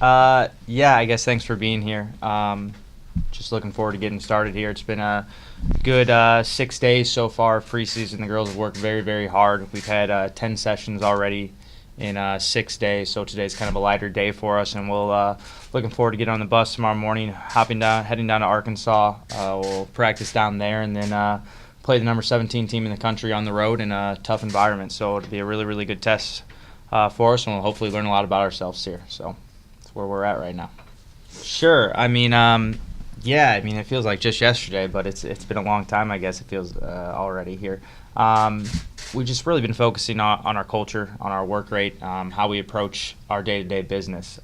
Yeah, I guess thanks for being here. Just looking forward to getting started here. It's been a good 6 days so far of preseason. The girls have worked very, very hard. We've had 10 sessions already in 6 days, so today's kind of a lighter day for us, and we'll looking forward to getting on the bus tomorrow morning, heading down to Arkansas. We'll practice down there, and then play the number 17 team in the country on the road in a tough environment. So it'll be a really, really good test for us, and we'll hopefully learn a lot about ourselves here. So that's where we're at right now. Sure. Yeah. It feels like just yesterday, but it's been a long time. I guess it feels already here. We've just really been focusing on our culture, on our work rate, how we approach our day-to-day business.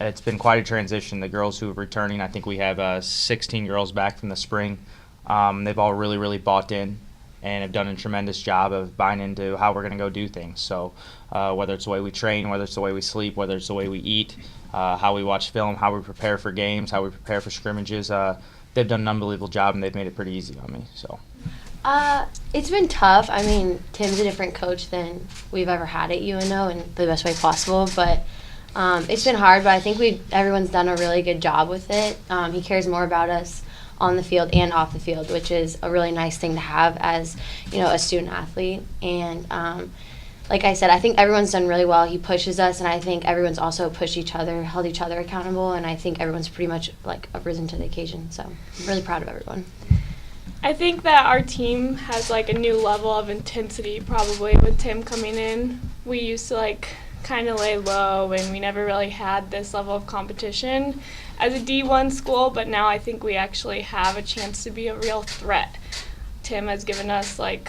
It's been quite a transition. The girls who are returning, I think we have 16 girls back from the spring. They've all really, really bought in and have done a tremendous job of buying into how we're going to go do things. So whether it's the way we train, whether it's the way we sleep, whether it's the way we eat, how we watch film, how we prepare for games, how we prepare for scrimmages, they've done an unbelievable job, and they've made it pretty easy on me. So. It's been tough. I mean, Tim's a different coach than we've ever had at UNO in the best way possible, but it's been hard, but I think everyone's done a really good job with it. He cares more about us on the field and off the field, which is a really nice thing to have as, a student athlete. And like I said, I think everyone's done really well. He pushes us, and I think everyone's also pushed each other, held each other accountable, and I think everyone's pretty much risen to the occasion. So I'm really proud of everyone. I think that our team has a new level of intensity probably with Tim coming in. We used to kind of lay low, and we never really had this level of competition as a D1 school, but now I think we actually have a chance to be a real threat. Tim has given us a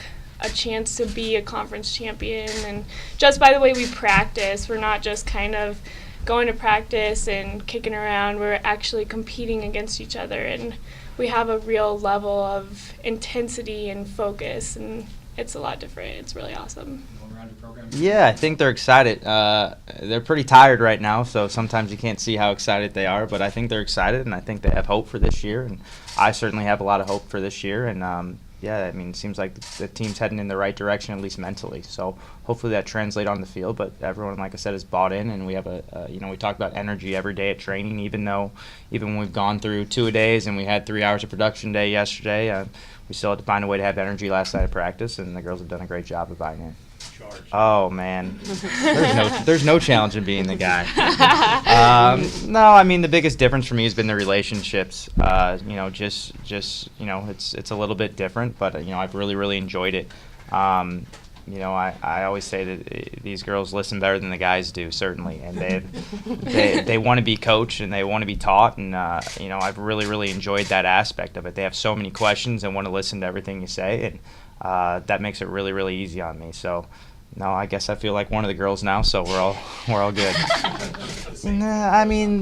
chance to be a conference champion, and just by the way we practice, we're not just kind of going to practice and kicking around, we're actually competing against each other, and we have a real level of intensity and focus, and it's a lot different. It's really awesome. Yeah, I think they're excited. They're pretty tired right now, so sometimes you can't see how excited they are, but I think they're excited, and I think they have hope for this year, and I certainly have a lot of hope for this year, and it seems like the team's heading in the right direction, at least mentally, so hopefully that translates on the field, but everyone, like I said, is bought in, and we have we talk about energy every day at training, even when we've gone through 2-a-days and we had 3 hours of production day yesterday, we still had to find a way to have energy last night at practice, and the girls have done a great job of buying in. Oh man, there's no challenge in being the guy. No, the biggest difference for me has been the relationships. It's a little bit different, but I've really enjoyed it. I always say that these girls listen better than the guys do, certainly, and they want to be coached and they want to be taught, and I've really enjoyed that aspect of it. They have so many questions and want to listen to everything you say, and that makes it really easy on me. So. No, I guess I feel like one of the girls now, so we're all good.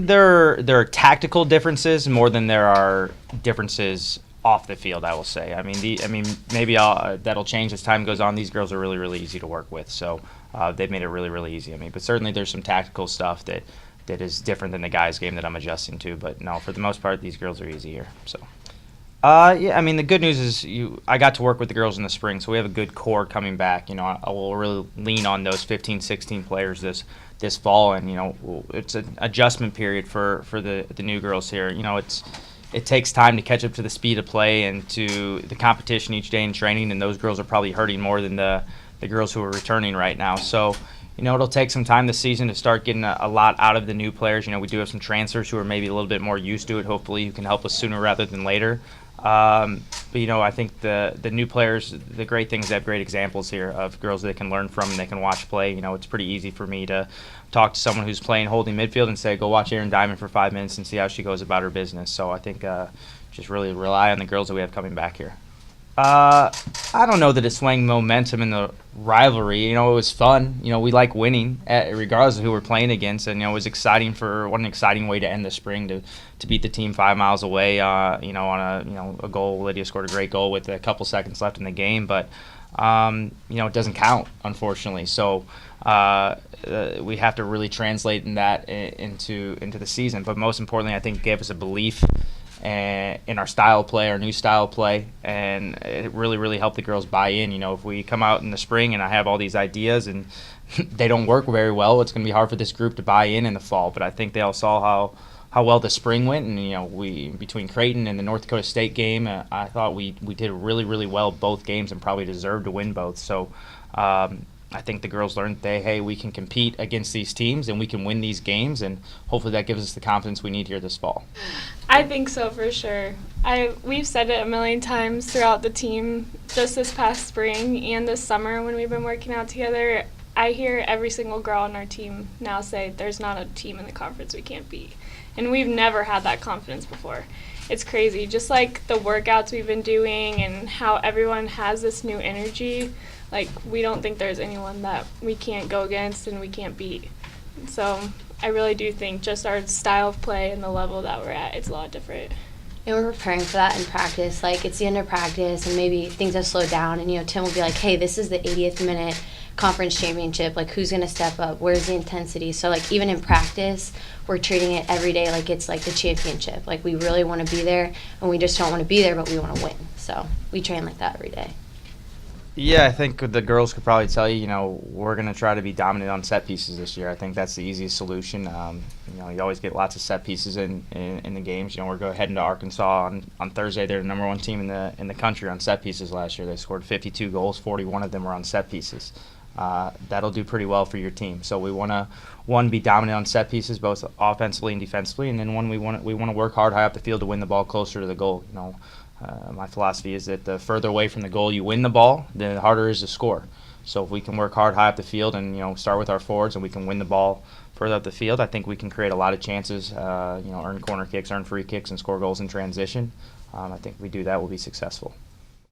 There are tactical differences more than there are differences off the field, I will say. Maybe that'll change as time goes on. These girls are really easy to work with, so they've made it really easy on me. But certainly there's some tactical stuff that is different than the guys' game that I'm adjusting to. But no, for the most part, these girls are easier. So. The good news is I got to work with the girls in the spring, so we have a good core coming back. I will really lean on those 15, 16 players this fall, and it's an adjustment period for the new girls here. It takes time to catch up to the speed of play and to the competition each day in training, and those girls are probably hurting more than the girls who are returning right now. So. It'll take some time this season to start getting a lot out of the new players. We do have some transfers who are maybe a little bit more used to it, hopefully, who can help us sooner rather than later. But I think the new players, the great things, they have great examples here of girls that they can learn from and they can watch play. It's pretty easy for me to talk to someone who's playing holding midfield and say, go watch Erin Diamond for 5 minutes and see how she goes about her business. So I think just really rely on the girls that we have coming back here. I don't know that it swung momentum in the rivalry. It was fun. We like winning, regardless of who we're playing against. And it was exciting what an exciting way to end the spring to beat the team 5 miles away. On a goal. Lydia scored a great goal with a couple seconds left in the game, but it doesn't count, unfortunately. So we have to really translate that into the season. But most importantly, I think it gave us a belief in our style of play, our new style of play, and it really helped the girls buy in. If we come out in the spring and I have all these ideas and they don't work very well. It's going to be hard for this group to buy in the fall. But I think they all saw how well the spring went, and we between Creighton and the North Dakota State game, I thought we did really really well both games and probably deserved to win both. So. I think the girls learned hey, we can compete against these teams and we can win these games, and hopefully that gives us the confidence we need here this fall. I think so for sure. We've said it a million times throughout the team, just this past spring and this summer when we've been working out together. I hear every single girl on our team now say there's not a team in the conference we can't beat. And we've never had that confidence before. It's crazy. Just like the workouts we've been doing and how everyone has this new energy, like we don't think there's anyone that we can't go against and we can't beat. So I really do think just our style of play and the level that we're at, it's a lot different. And we're preparing for that in practice. Like, it's the end of practice, and maybe things have slowed down, and, Tim will be like, hey, this is the 80th minute conference championship. Like, who's going to step up? Where's the intensity? So, like, even in practice, we're treating it every day like it's, like, the championship. Like, we really want to be there, and we just don't want to be there, but we want to win. So we train like that every day. Yeah, I think the girls could probably tell you, we're going to try to be dominant on set pieces this year. I think that's the easiest solution. You always get lots of set pieces in the games. We're going heading to Arkansas on Thursday. They're the number one team in the country on set pieces last year. They scored 52 goals, 41 of them were on set pieces. That'll do pretty well for your team. So we want to, one, be dominant on set pieces, both offensively and defensively, and then one, we want to work hard high up the field to win the ball closer to the goal. My philosophy is that the further away from the goal you win the ball, the harder it is to score. So if we can work hard high up the field and start with our forwards and we can win the ball further up the field, I think we can create a lot of chances. Earn corner kicks, earn free kicks, and score goals in transition. I think if we do that, we'll be successful.